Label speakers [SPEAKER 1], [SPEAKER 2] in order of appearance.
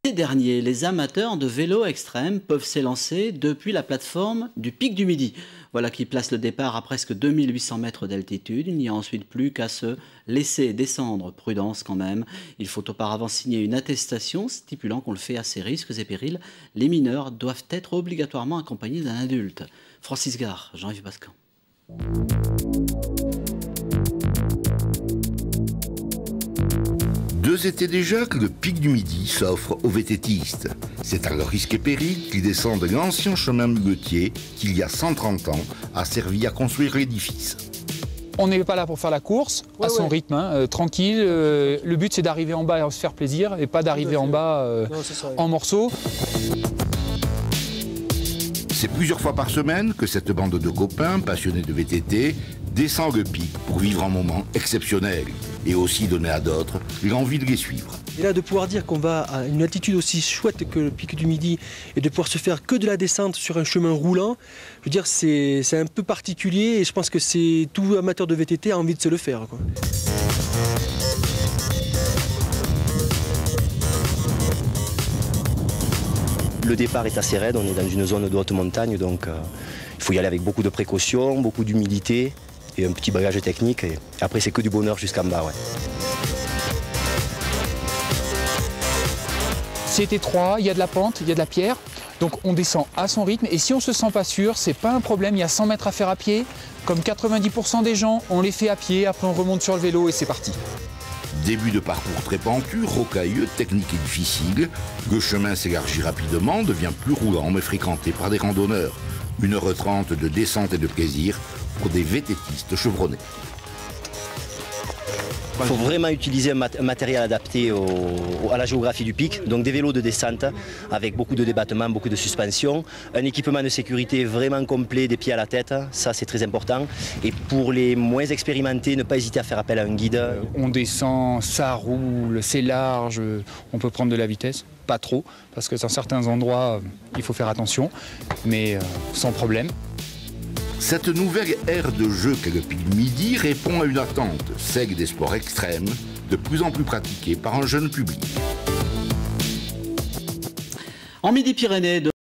[SPEAKER 1] L'été dernier, les amateurs de vélo extrême peuvent s'élancer depuis la plateforme du Pic du Midi. Voilà qui place le départ à presque 2800 mètres d'altitude. Il n'y a ensuite plus qu'à se laisser descendre. Prudence quand même. Il faut auparavant signer une attestation stipulant qu'on le fait à ses risques et périls. Les mineurs doivent être obligatoirement accompagnés d'un adulte. Francis Gare, Jean-Yves Bascan.
[SPEAKER 2] Deux étés déjà que le Pic du Midi s'offre aux vététistes. C'est à leur risque et péril qu'ils descendent l'ancien chemin muguetier qui, il y a 130 ans, a servi à construire l'édifice.
[SPEAKER 3] On n'est pas là pour faire la course, à son rythme, hein, tranquille. Le but, c'est d'arriver en bas et se faire plaisir, et pas d'arriver en bas en morceaux.
[SPEAKER 2] C'est plusieurs fois par semaine que cette bande de copains passionnés de VTT descend le pic pour vivre un moment exceptionnel et aussi donner à d'autres l'envie de les suivre.
[SPEAKER 4] Et là, de pouvoir dire qu'on va à une altitude aussi chouette que le Pic du Midi et de pouvoir se faire que de la descente sur un chemin roulant, je veux dire, c'est un peu particulier et je pense que tout amateur de VTT a envie de se le faire, quoi.
[SPEAKER 5] Le départ est assez raide, on est dans une zone de haute montagne, donc il faut y aller avec beaucoup de précautions, beaucoup d'humilité et un petit bagage technique. Et après, c'est que du bonheur jusqu'en bas. Ouais.
[SPEAKER 3] C'est étroit, il y a de la pente, il y a de la pierre, donc on descend à son rythme. Et si on ne se sent pas sûr, c'est pas un problème, il y a 100 mètres à faire à pied. Comme 90% des gens, on les fait à pied, après on remonte sur le vélo et c'est parti.
[SPEAKER 2] Début de parcours très pentu, rocailleux, technique et difficile. Le chemin s'élargit rapidement, devient plus roulant mais fréquenté par des randonneurs. 1h30 de descente et de plaisir pour des vététistes chevronnés.
[SPEAKER 5] Il faut vraiment utiliser un matériel adapté à la géographie du pic, donc des vélos de descente avec beaucoup de débattement, beaucoup de suspension, un équipement de sécurité vraiment complet des pieds à la tête, ça c'est très important. Et pour les moins expérimentés, ne pas hésiter à faire appel à un guide.
[SPEAKER 3] On descend, ça roule, c'est large, on peut prendre de la vitesse, pas trop, parce que dans certains endroits, il faut faire attention, mais sans problème.
[SPEAKER 2] Cette nouvelle ère de jeu qu'est le Pic du Midi répond à une attente, celle des sports extrêmes, de plus en plus pratiqués par un jeune public.
[SPEAKER 1] En Midi-Pyrénées,